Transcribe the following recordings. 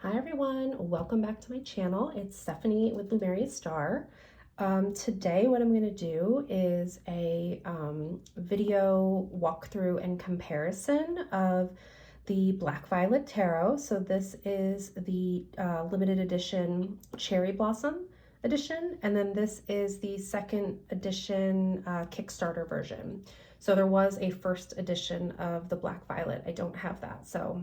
Hi everyone, welcome back to my channel. It's Stephanie with Lumeria Star. Today what I'm going to do is a video walkthrough and comparison of the Black Violet Tarot. So this is the limited edition Cherry Blossom edition, and then this is the second edition Kickstarter version. So there was a first edition of the Black Violet. I don't have that, so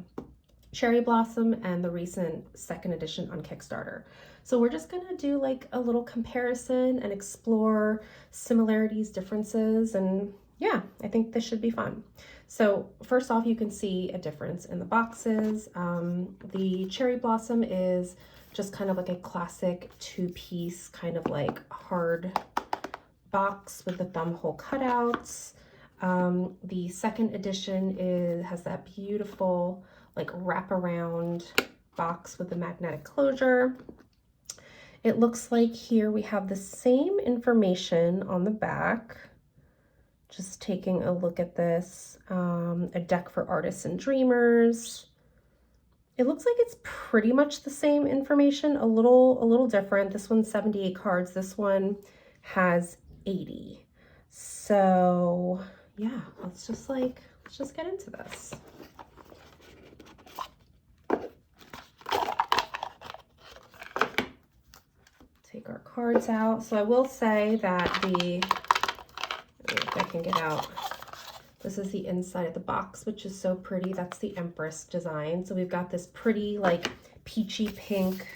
Cherry Blossom and the recent second edition on Kickstarter. So we're just gonna do like a little comparison and explore similarities, differences, and yeah, I think this should be fun. So first off, you can see a difference in the boxes. The Cherry Blossom is just kind of like a classic two-piece kind of like hard box with the thumb hole cutouts. The second edition has that beautiful like wraparound box with the magnetic closure. It looks like here we have the same information on the back. Just taking a look at this, a deck for artists and dreamers. It looks like it's pretty much the same information, a little different. This one's 78 cards. This one has 80. So yeah, let's just get into this. Take our cards out. So I will say that if I can get out, this is the inside of the box, which is so pretty. That's the Empress design. So we've got this pretty like peachy pink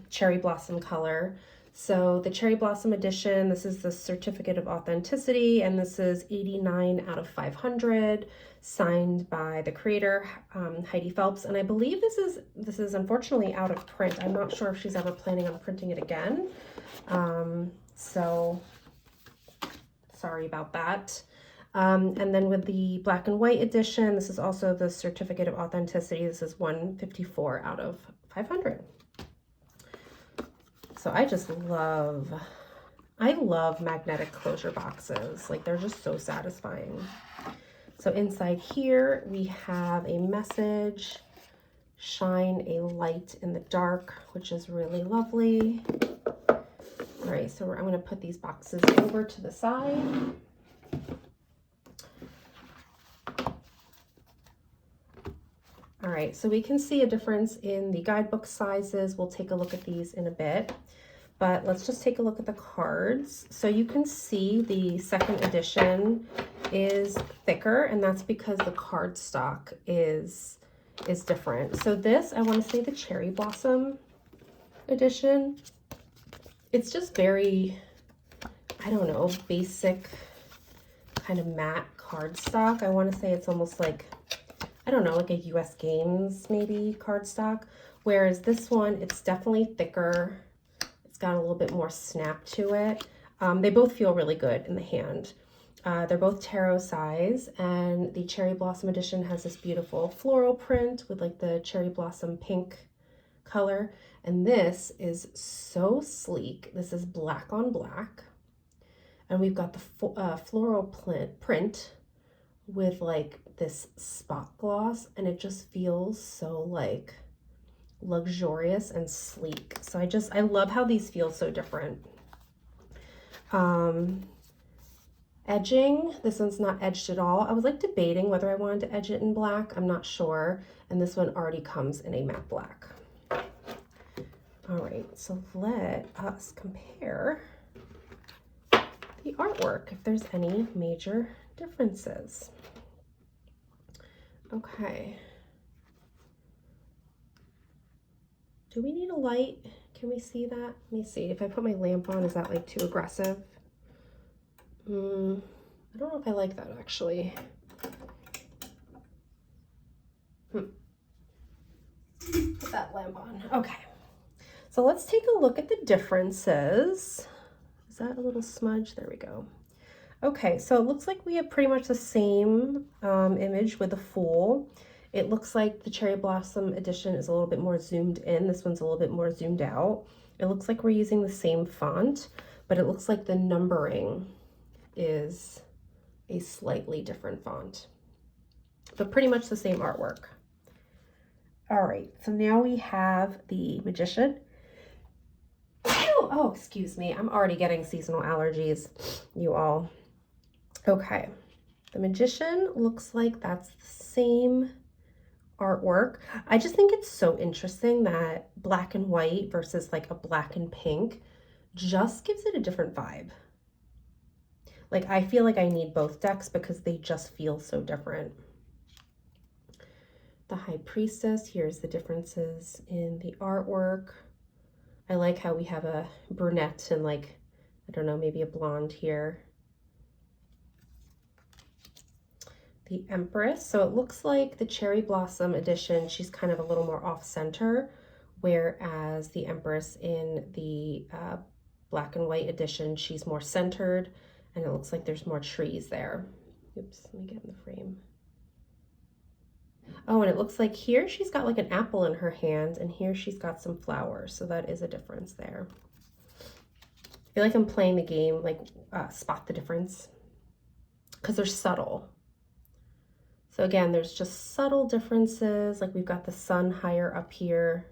cherry blossom color. So the Cherry Blossom edition, this is the certificate of authenticity, and this is 89 out of 500, signed by the creator, Heidi Phelps. And I believe this is unfortunately out of print. I'm not sure if she's ever planning on printing it again. So sorry about that. And then with the black and white edition, this is also the certificate of authenticity. This is 154 out of 500. So I love magnetic closure boxes. Like, they're just so satisfying. So inside here, we have a message, shine a light in the dark, which is really lovely. All right, so I'm gonna put these boxes over to the side. All right, so we can see a difference in the guidebook sizes. We'll take a look at these in a bit, but let's just take a look at the cards. So you can see the second edition is thicker, and that's because the cardstock is different. So this, I want to say the Cherry Blossom edition, it's just very, I don't know, basic kind of matte cardstock. I want to say it's almost like, I don't know, like a US Games maybe cardstock, whereas this one, it's definitely thicker. It's got a little bit more snap to it. They both feel really good in the hand. They're both tarot size, and the Cherry Blossom edition has this beautiful floral print with like the cherry blossom pink color, and this is so sleek. This is black on black, and we've got the floral print with like this spot gloss, and it just feels so like luxurious and sleek. So I love how these feel so different. Edging, this one's not edged at all. I was like debating whether I wanted to edge it in black. I'm not sure. And this one already comes in a matte black. All right, so let us compare the artwork if there's any major differences. Okay. Do we need a light? Can we see that? Let me see. If I put my lamp on, is that like too aggressive? I don't know if I like that actually. Put that lamp on. Okay. So let's take a look at the differences. Is that a little smudge? There we go. Okay, so it looks like we have pretty much the same image with the Fool. It looks like the Cherry Blossom edition is a little bit more zoomed in. This one's a little bit more zoomed out. It looks like we're using the same font, but it looks like the numbering is a slightly different font, but pretty much the same artwork. All right, so now we have the Magician. Oh, excuse me. I'm already getting seasonal allergies, you all. Okay, the Magician looks like that's the same artwork. I just think it's so interesting that black and white versus like a black and pink just gives it a different vibe. Like, I feel like I need both decks because they just feel so different. The High Priestess, here's the differences in the artwork. I like how we have a brunette and like, I don't know, maybe a blonde here. The Empress, so it looks like the Cherry Blossom edition, she's kind of a little more off-center, whereas the Empress in the black and white edition, she's more centered, and it looks like there's more trees there. Oops, let me get in the frame. Oh, and it looks like here she's got like an apple in her hand, and here she's got some flowers, so that is a difference there. I feel like I'm playing the game, like spot the difference, because they're subtle. So again, there's just subtle differences, like we've got the sun higher up here,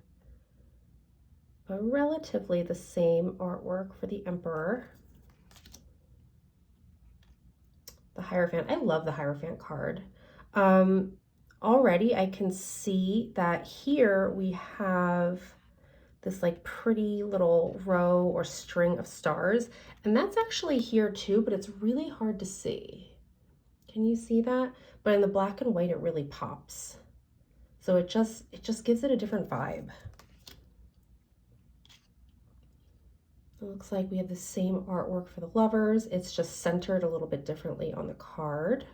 but relatively the same artwork for the Emperor. The Hierophant, I love the Hierophant card. Already I can see that here we have this like pretty little row or string of stars, and that's actually here too, but it's really hard to see. Can you see that? But in the black and white, it really pops. So it just gives it a different vibe. It looks like we have the same artwork for the Lovers. It's just centered a little bit differently on the card.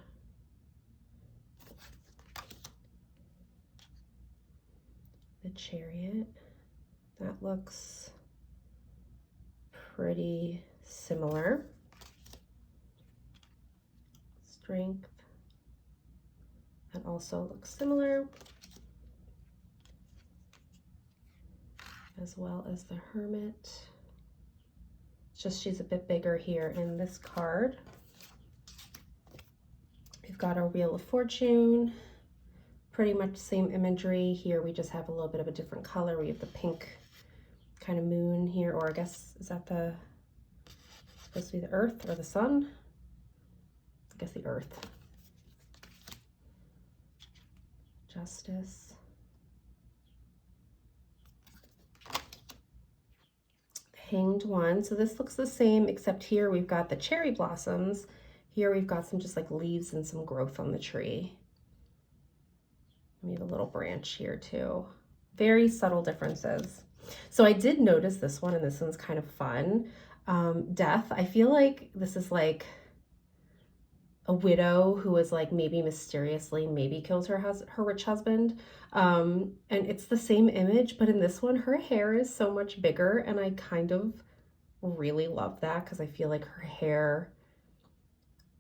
The Chariot, that looks pretty similar. Strength, that also looks similar, as well as the Hermit. It's just she's a bit bigger here in this card. We've got our Wheel of Fortune, pretty much same imagery. Here we just have a little bit of a different color. We have the pink kind of moon here, or I guess, is that supposed to be the Earth or the Sun? I guess the Earth. Justice. Hanged One. So this looks the same, except here we've got the cherry blossoms. Here we've got some just like leaves and some growth on the tree. We have a little branch here too. Very subtle differences. So I did notice this one, and this one's kind of fun. Death. I feel like this is like a widow who was like maybe mysteriously killed her rich husband. And it's the same image, but in this one, her hair is so much bigger, and I kind of really love that because I feel like her hair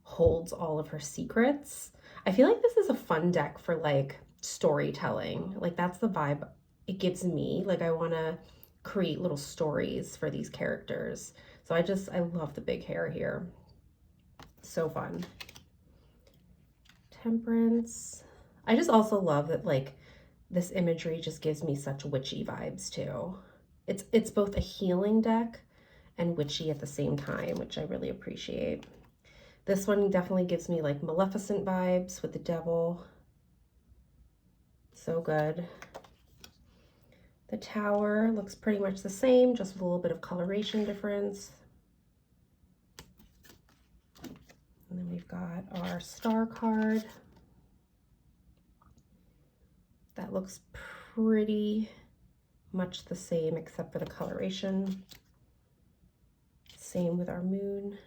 holds all of her secrets. I feel like this is a fun deck for like storytelling. Like that's the vibe it gives me. Like I want to create little stories for these characters. So I love the big hair here. So fun. Temperance. I just also love that like this imagery just gives me such witchy vibes too. It's both a healing deck and witchy at the same time, which I really appreciate. This one definitely gives me like Maleficent vibes with the devil. So good. The Tower looks pretty much the same, just with a little bit of coloration difference. And then we've got our Star card. That looks pretty much the same except for the coloration. Same with our Moon.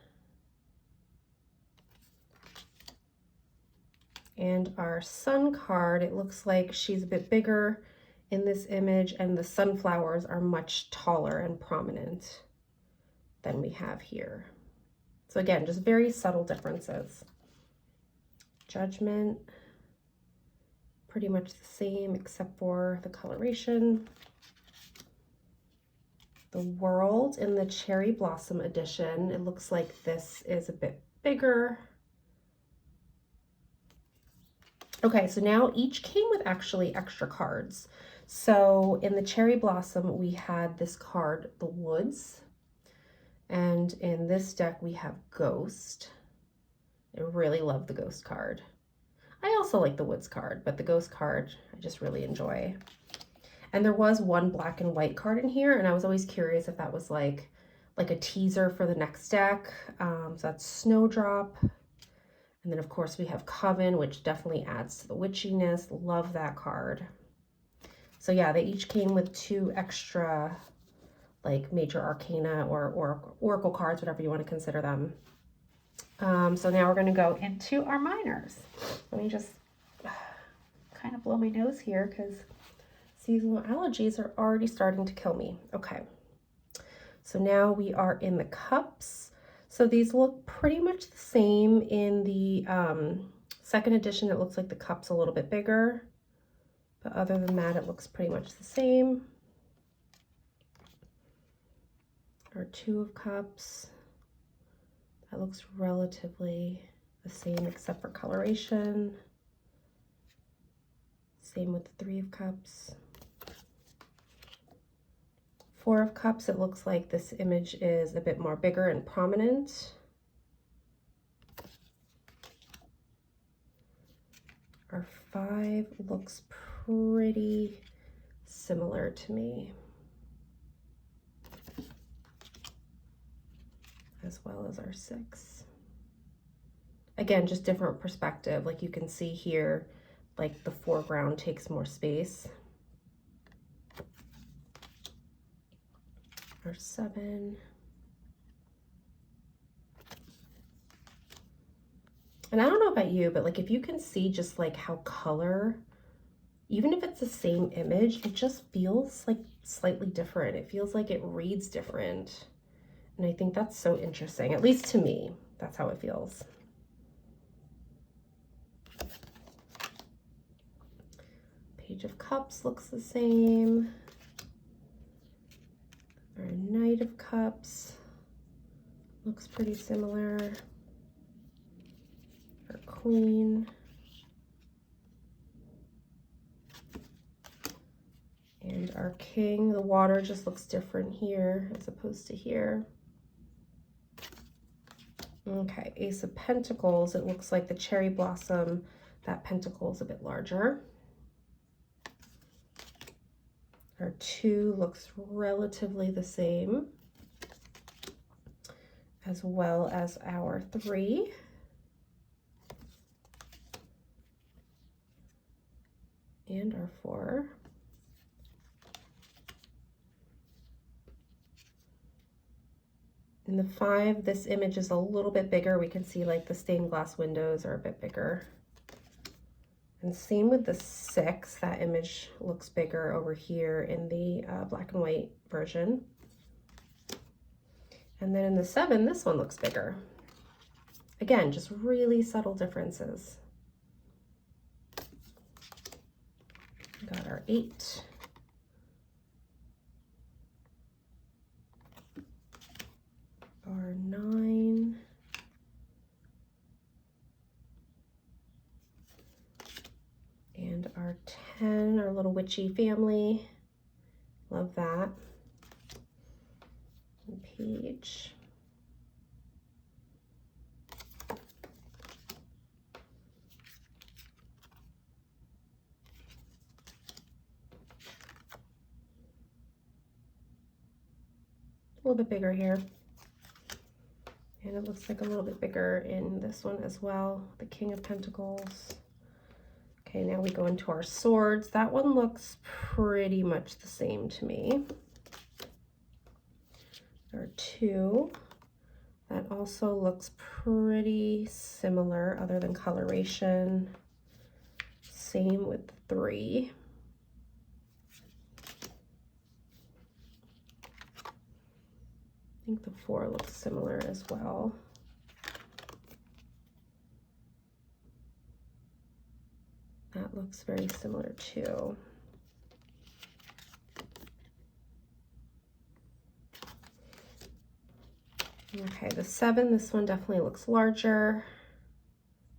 And our Sun card, it looks like she's a bit bigger in this image, and the sunflowers are much taller and prominent than we have here. So again, just very subtle differences. Judgment, pretty much the same except for the coloration. The World in the Cherry Blossom edition, it looks like this is a bit bigger. Okay, so now each came with actually extra cards. So in the Cherry Blossom, we had this card, the Woods. And in this deck, we have Ghost. I really love the Ghost card. I also like the Woods card, but the Ghost card, I just really enjoy. And there was one black and white card in here, and I was always curious if that was like a teaser for the next deck. So that's Snowdrop. And then, of course, we have Coven, which definitely adds to the witchiness. Love that card. So yeah, they each came with 2 extra, like, major arcana or oracle cards, whatever you want to consider them. So now we're going to go into our minors. Let me just kind of blow my nose here because seasonal allergies are already starting to kill me. Okay. So now we are in the cups. So these look pretty much the same. In the second edition, it looks like the cup's a little bit bigger. But other than that, it looks pretty much the same. Our 2 of Cups. That looks relatively the same except for coloration. Same with the 3 of Cups. 4 of Cups, it looks like this image is a bit more bigger and prominent. Our 5 looks pretty similar to me, as well as our 6. Again, just different perspective. Like you can see here, like the foreground takes more space. Our 7. And I don't know about you, but like if you can see just like how color, even if it's the same image, it just feels like slightly different. It feels like it reads different. And I think that's so interesting, at least to me. That's how it feels. Page of Cups looks the same. Our Knight of Cups looks pretty similar. Our Queen. And our King. The water just looks different here as opposed to here. Okay, Ace of Pentacles. It looks like the Cherry Blossom, that pentacle is a bit larger. Our 2 looks relatively the same, as well as our 3. And our 4. In the 5, this image is a little bit bigger. We can see like the stained glass windows are a bit bigger. And same with the 6, that image looks bigger over here in the black and white version. And then in the 7, this one looks bigger. Again, just really subtle differences. We got our 8. Our 9. And our 10, our little witchy family. Love that. And page. A little bit bigger here. And it looks like a little bit bigger in this one as well, the King of Pentacles. Okay, now we go into our swords. That one looks pretty much the same to me. Our 2, that also looks pretty similar other than coloration. Same with 3. I think the 4 looks similar as well. That looks very similar too. Okay, the 7, this one definitely looks larger,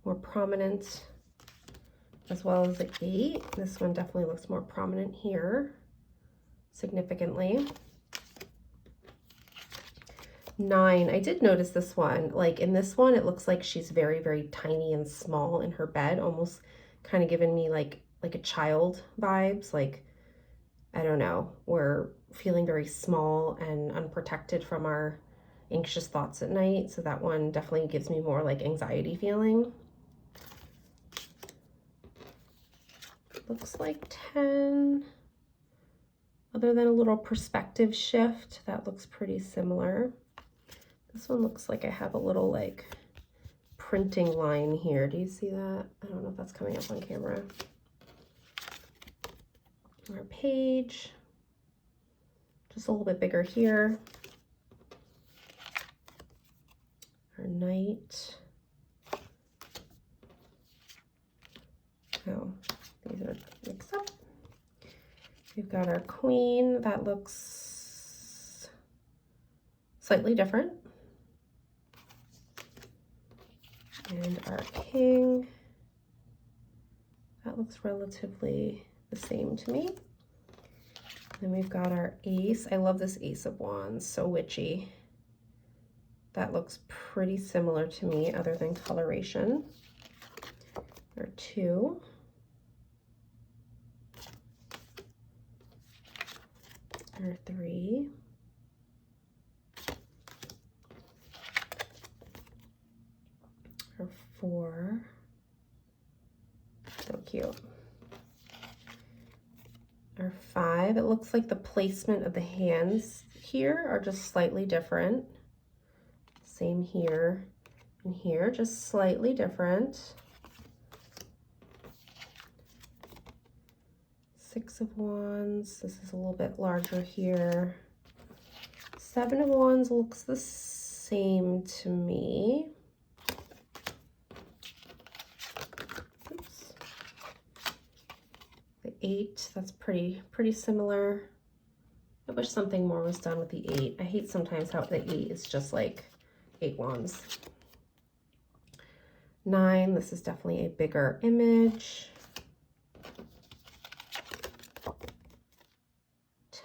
more prominent. as well as the 8. This one definitely looks more prominent here, significantly. 9, I did notice this one. Like in this one, it looks like she's very, very tiny and small in her bed, almost kind of giving me like a child vibes. Like, I don't know, we're feeling very small and unprotected from our anxious thoughts at night. So that one definitely gives me more like anxiety feeling. Looks like 10. Other than a little perspective shift, that looks pretty similar. This one looks like I have a little like printing line here. Do you see that? I don't know if that's coming up on camera. Our page, just a little bit bigger here. Our knight. Oh, these are mixed up. We've got our queen. That looks slightly different. And our king, that looks relatively the same to me. Then we've got our ace. I love this Ace of Wands, so witchy. That looks pretty similar to me other than coloration. Our 2. Our 3. Our 4, so cute. Our 5, it looks like the placement of the hands here are just slightly different. Same here and here, just slightly different. 6 of Wands, this is a little bit larger here. 7 of Wands looks the same to me. Oops. The 8, that's pretty similar. I wish something more was done with the 8. I hate sometimes how the 8 is just like 8 wands. 9, this is definitely a bigger image.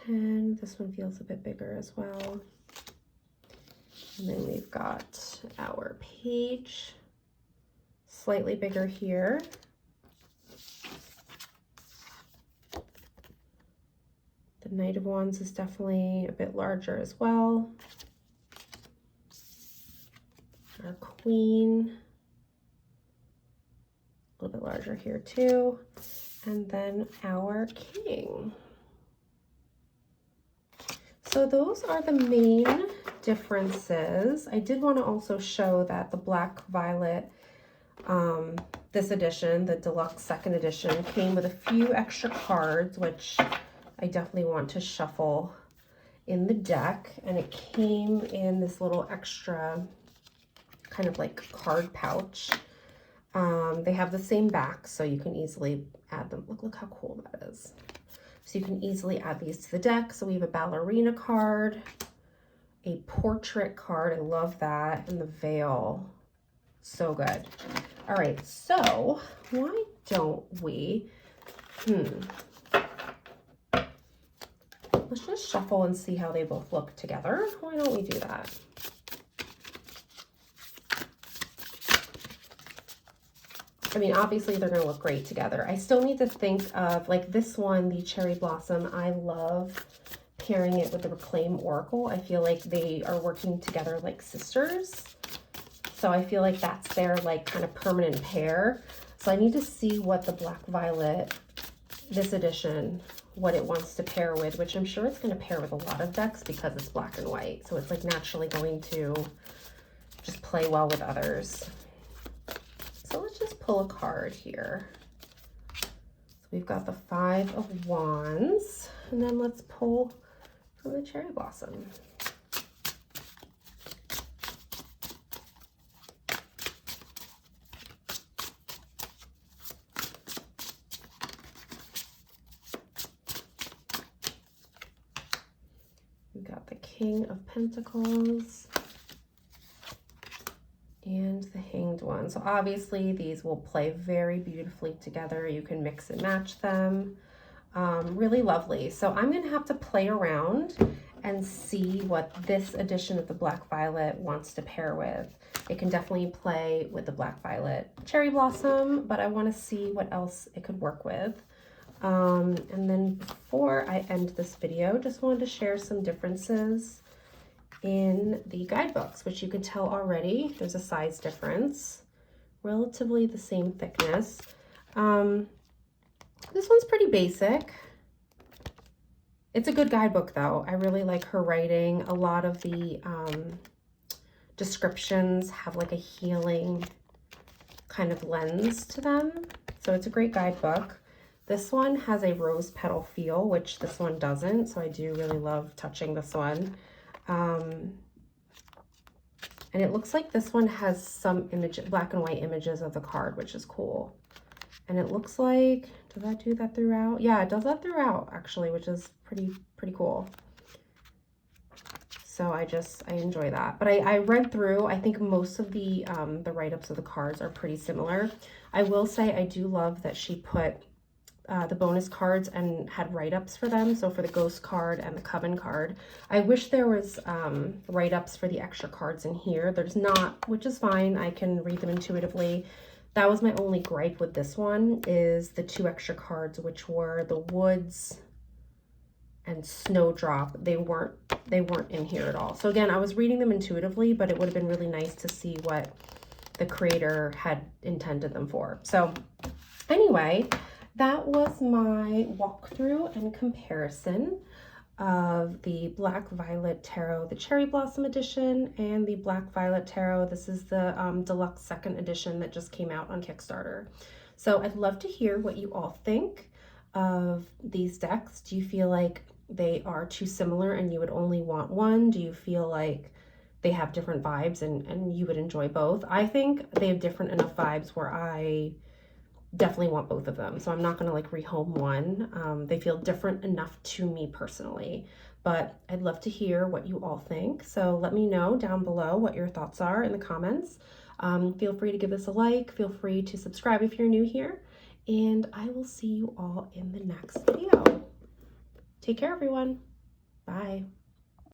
10, this one feels a bit bigger as well. And then we've got our page, slightly bigger here. The Knight of Wands is definitely a bit larger as well. Our queen, a little bit larger here too. And then our king. So those are the main differences. I did want to also show that the Black Violet, this edition, the Deluxe second edition, came with a few extra cards, which I definitely want to shuffle in the deck. And it came in this little extra kind of like card pouch. They have the same back, so you can easily add them. Look how cool that is. So you can easily add these to the deck. So we have a ballerina card, a portrait card, I love that, and the veil, so good. All right, so why don't we, let's just shuffle and see how they both look together. Why don't we do that? I mean, obviously they're gonna look great together. I still need to think of, like this one, the Cherry Blossom, I love pairing it with the Reclaim Oracle. I feel like they are working together like sisters. So I feel like that's their like kind of permanent pair. So I need to see what the Black Violet, this edition, what it wants to pair with, which I'm sure it's gonna pair with a lot of decks because it's black and white. So it's like naturally going to just play well with others. So let's just pull a card here. So we've got the 5 of Wands, and then let's pull from the Cherry Blossom. We've got the King of Pentacles and the hanged one. So obviously these will play very beautifully together. You can mix and match them. Really lovely. So I'm going to have to play around and see what this edition of the Black Violet wants to pair with. It can definitely play with the Black Violet Cherry Blossom, but I want to see what else it could work with. And then before I end this video, just wanted to share some differences in the guidebooks, which you can tell already there's a size difference, relatively the same thickness. This one's pretty basic. It's a good guidebook though. I really like her writing. A lot of the descriptions have like a healing kind of lens to them. So it's a great guidebook. This one has a rose petal feel, which this one doesn't. So I do really love touching this one. And it looks like this one has some black and white images of the card, which is cool. And it looks like, does that do that throughout? Yeah, it does that throughout actually, which is pretty cool. So I enjoy that. But I read through, I think most of the write-ups of the cards are pretty similar. I will say I do love that she put the bonus cards and had write-ups for them. So for the Ghost card and the Coven card. I wish there was write-ups for the extra cards in here. There's not, which is fine. I can read them intuitively. That was my only gripe with this one, is the 2 extra cards, which were the Woods and Snowdrop. They weren't in here at all. So again, I was reading them intuitively, but it would have been really nice to see what the creator had intended them for. So anyway, that was my walkthrough and comparison of the Black Violet Tarot, the Cherry Blossom edition, and the Black Violet Tarot. This is the Deluxe 2nd edition that just came out on Kickstarter. So I'd love to hear what you all think of these decks. Do you feel like they are too similar and you would only want one? Do you feel like they have different vibes and you would enjoy both? I think they have different enough vibes where I definitely want both of them. So I'm not going to like rehome one. They feel different enough to me personally, but I'd love to hear what you all think. So let me know down below what your thoughts are in the comments. Feel free to give this a like. Feel free to subscribe if you're new here. And I will see you all in the next video. Take care, everyone. Bye.